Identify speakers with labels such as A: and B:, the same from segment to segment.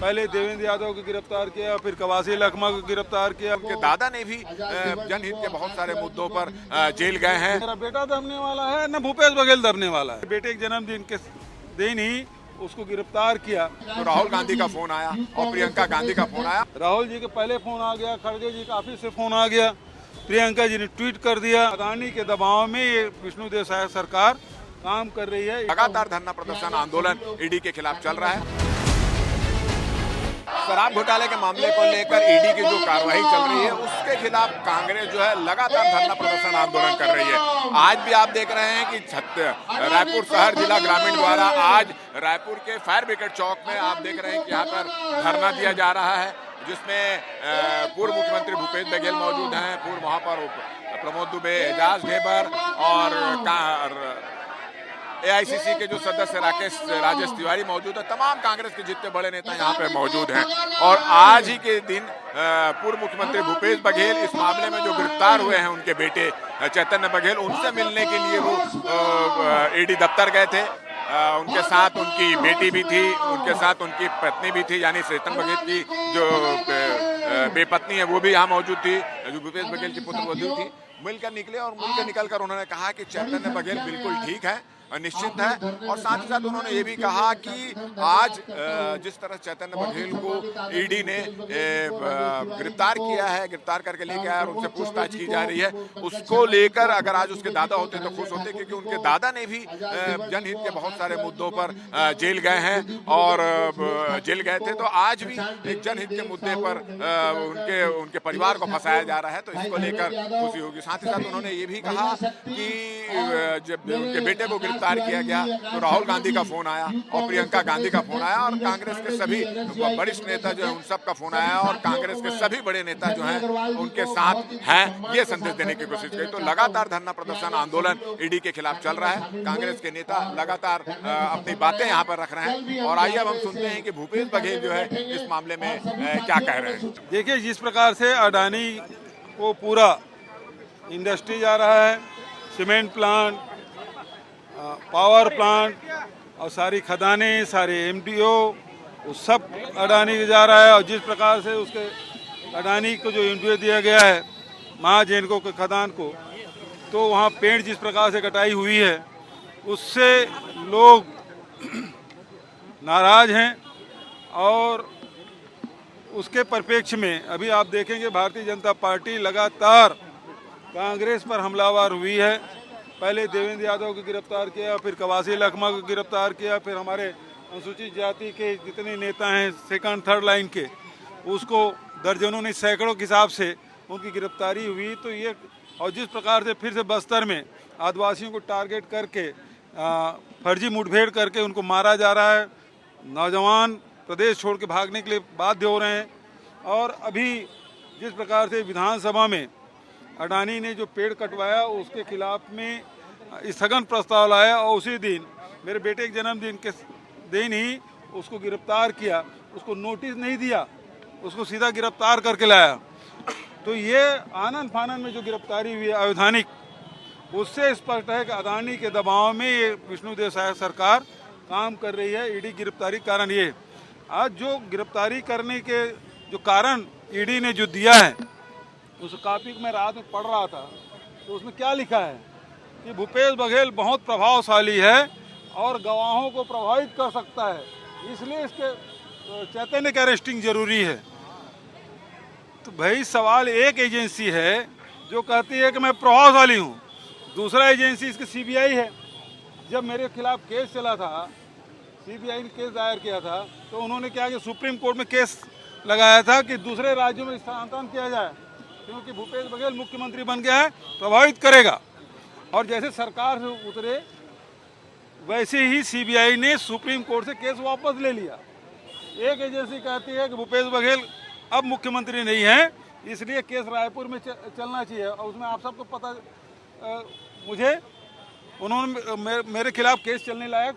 A: पहले देवेंद्र यादव को गिरफ्तार किया, फिर कवासी लखमा को गिरफ्तार किया।
B: उनके दादा ने भी जनहित के बहुत सारे मुद्दों पर जेल गए हैं।
A: मेरा बेटा दबने वाला है न भूपेश बघेल दबने वाला है। बेटे के जन्मदिन के दिन ही उसको गिरफ्तार किया।
B: तो राहुल गांधी का फोन आया और प्रियंका गांधी का फोन आया।
A: राहुल जी के पहले फोन आ गया, खड़गे जी का ऑफिस से फोन आ गया, प्रियंका जी ने ट्वीट कर दिया। अदानी के दबाव में ये विष्णुदेव साय सरकार काम कर रही है।
B: लगातार धरना प्रदर्शन आंदोलन ईडी के खिलाफ चल रहा है। शराब घोटाले के मामले को लेकर ईडी की जो कार्रवाई चल रही है उसके खिलाफ कांग्रेस जो है लगातार धरना प्रदर्शन आंदोलन कर रही है। आज भी आप देख रहे हैं कि रायपुर शहर जिला ग्रामीण द्वारा आज रायपुर के फायर ब्रिगेड चौक में आप देख रहे हैं कि यहाँ पर धरना दिया जा रहा है, जिसमें पूर्व मुख्यमंत्री भूपेश बघेल मौजूद हैं, पूर्व महापौर प्रमोद दुबे, एजाज ढेबर और एआईसीसी के जो सदस्य राजेश तिवारी मौजूद है। तमाम कांग्रेस के जितने बड़े नेता यहाँ पे मौजूद हैं। और आज ही के दिन पूर्व मुख्यमंत्री भूपेश बघेल इस मामले में जो गिरफ्तार हुए हैं उनके बेटे चैतन्य बघेल, उनसे मिलने के लिए वो ईडी दफ्तर गए थे। उनके साथ उनकी बेटी भी थी, उनके साथ उनकी पत्नी भी थी, यानी चैतन्य बघेल की जो बेपत्नी है वो भी यहाँ मौजूद थी, जो भूपेश बघेल की पुत्रवधू थी। मिलकर निकले और मिलकर निकलकर उन्होंने कहा कि चैतन्य बघेल बिल्कुल ठीक है, निश्चित है। और साथ ही साथ उन्होंने ये भी कहा कि आज जिस तरह चैतन्य बघेल को ईडी ने गिरफ्तार किया है, गिरफ्तार करके लेके आया और उनसे पूछताछ की जा रही है, उसको लेकर अगर आज उसके दादा होते तो खुश होते, क्योंकि उनके दादा ने भी जनहित के बहुत सारे मुद्दों पर जेल गए हैं और जेल गए थे। तो आज भी एक जनहित के मुद्दे पर उनके परिवार को फंसाया जा रहा है, तो इसको लेकर खुशी होगी। साथ ही साथ उन्होंने ये भी कहा कि जब उनके बेटे को गिरफ्तार किया गया तो राहुल गांधी का फोन आया और प्रियंका गांधी का फोन आया और कांग्रेस के सभी वरिष्ठ नेता जो है उन सब का फोन आया और कांग्रेस के सभी बड़े नेता जो हैं उनके साथ हैं, ये संदेश देने की कोशिश की। तो लगातार धरना प्रदर्शन आंदोलन ईडी के खिलाफ चल रहा है। कांग्रेस के नेता लगातार अपनी बातें यहाँ पर रख रहे हैं और आइए अब हम सुनते हैं कि भूपेश बघेल जो है इस मामले में क्या कह रहे हैं।
A: देखिए, जिस प्रकार से अडानी को पूरा इंडस्ट्री जा रहा है, सीमेंट प्लांट, पावर प्लांट और सारी खदानें, सारे एमडीओ, वो सब अडानी के जा रहा है। और जिस प्रकार से उसके अडानी को जो एमडीओ दिया गया है महाजेनको के खदान को, तो वहाँ पेड़ जिस प्रकार से कटाई हुई है उससे लोग नाराज हैं। और उसके परिप्रेक्ष्य में अभी आप देखेंगे भारतीय जनता पार्टी लगातार कांग्रेस पर हमलावर हुई है। पहले देवेंद्र यादव को गिरफ्तार किया, फिर कवासी लखमा को गिरफ्तार किया, फिर हमारे अनुसूचित जाति के जितने नेता हैं सेकंड थर्ड लाइन के, उसको दर्जनों ने सैकड़ों के हिसाब से उनकी गिरफ्तारी हुई। तो ये और जिस प्रकार से फिर से बस्तर में आदिवासियों को टारगेट करके फर्जी मुठभेड़ करके उनको मारा जा रहा है, नौजवान प्रदेश छोड़ के भागने के लिए बाध्य हो रहे हैं। और अभी जिस प्रकार से विधानसभा में अडानी ने जो पेड़ कटवाया उसके खिलाफ में स्थगन प्रस्ताव लाया और उसी दिन मेरे बेटे के जन्मदिन के दिन ही उसको गिरफ्तार किया। उसको नोटिस नहीं दिया, उसको सीधा गिरफ्तार करके लाया। तो ये आनंद फानन में जो गिरफ्तारी हुई है अवैधानिक, उससे स्पष्ट है कि अडानी के दबाव में ये विष्णुदेव साय सरकार काम कर रही है। ईडी गिरफ्तारी कारण ये आज जो गिरफ्तारी करने के जो कारण ईडी ने जो दिया है, उस कॉपी को मैं रात में पढ़ रहा था, तो उसमें क्या लिखा है कि भूपेश बघेल बहुत प्रभावशाली है और गवाहों को प्रभावित कर सकता है, इसलिए इसके चैतन्य का अरेस्टिंग जरूरी है। तो भाई सवाल एक एजेंसी है जो कहती है कि मैं प्रभावशाली हूँ, दूसरा एजेंसी इसकी सीबीआई है। जब मेरे खिलाफ केस चला था, सीबीआई ने केस दायर किया था, तो उन्होंने क्या कि सुप्रीम कोर्ट में केस लगाया था कि दूसरे राज्यों में स्थानांतरण किया जाए, क्योंकि भूपेश बघेल मुख्यमंत्री बन गया है, प्रभावित करेगा। और जैसे सरकार से उतरे वैसे ही सीबीआई ने सुप्रीम कोर्ट से केस वापस ले लिया। एक एजेंसी कहती है कि भूपेश बघेल अब मुख्यमंत्री नहीं है, इसलिए केस रायपुर में चलना चाहिए। और उसमें आप सबको पता, मुझे उन्होंने मेरे खिलाफ केस चलने लायक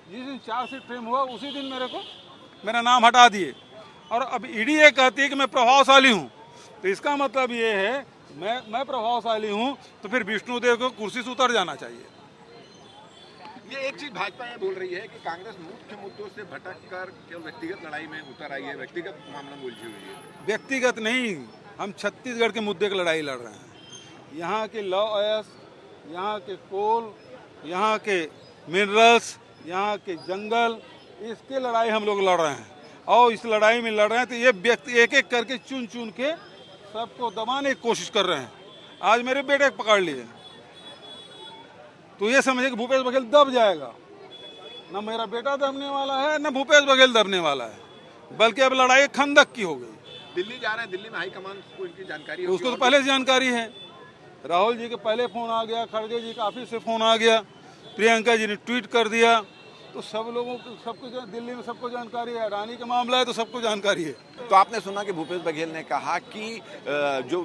A: जिस दिन चार्जशीट फ्रेम हुआ उसी दिन मेरा नाम हटा दिए। और अब ईडी ये कहती है कि मैं प्रभावशाली हूँ, तो इसका मतलब ये है मैं प्रभावशाली हूँ, तो फिर विष्णुदेव को कुर्सी से उतर जाना चाहिए।
B: ये एक चीज भाजपा ये बोल रही है कि कांग्रेस मुख्य मुद्दों से भटक कर केवल व्यक्तिगत लड़ाई में उतर आई है, व्यक्तिगत मामला में उलझी हुई है।
A: व्यक्तिगत नहीं, हम छत्तीसगढ़ के मुद्दे की लड़ाई लड़ रहे हैं। यहाँ के लॉ एस, यहाँ के कोल, यहाँ के मिनरल्स, यहाँ के जंगल, इसके लड़ाई हम लोग लड़ रहे हैं। और इस लड़ाई में लड़ रहे हैं तो ये व्यक्ति एक एक करके चुन चुन के सबको दबाने की कोशिश कर रहे हैं। आज मेरे बेटे को पकड़ लिए, तो ये समझे कि भूपेश बघेल दब जाएगा। न मेरा बेटा दबने वाला है, न भूपेश बघेल दबने वाला है, बल्कि अब लड़ाई खंदक की हो गई।
B: दिल्ली जा रहे हैं, दिल्ली में हाईकमान को इनकी जानकारी है,
A: उसको तो पहले से जानकारी है। राहुल जी के पहले फोन आ गया, खड़गे जी का ऑफिस से फोन आ गया, प्रियंका जी ने ट्वीट कर दिया, तो सब लोगों को सबको दिल्ली में सबको जानकारी है। रानी का मामला है तो सबको जानकारी है।
B: तो आपने सुना कि भूपेश बघेल ने कहा कि जो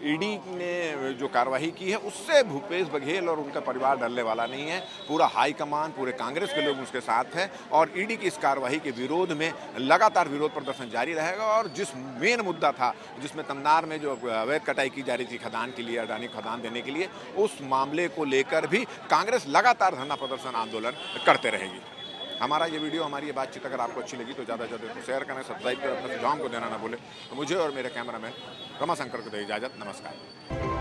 B: ईडी ने जो कार्रवाई की है उससे भूपेश बघेल और उनका परिवार डरने वाला नहीं है। पूरा हाईकमान, पूरे कांग्रेस के लोग उसके साथ हैं और ईडी की इस कार्रवाई के विरोध में लगातार विरोध प्रदर्शन जारी रहेगा। और जिस मेन मुद्दा था, जिसमें तमनार में जो अवैध कटाई की जा रही थी खदान के लिए, अडानी खदान देने के लिए, उस मामले को लेकर भी कांग्रेस लगातार धरना प्रदर्शन आंदोलन करते रहेगी। हमारा ये वीडियो, हमारी ये बातचीत अगर आपको अच्छी लगी तो ज़्यादा से ज़्यादा शेयर करें, सब्सक्राइब करें, अपने सुझाव को देना ना भूलें। तो मुझे और मेरे कैमरामैन रमाशंकर को दे इजाज़त। नमस्कार।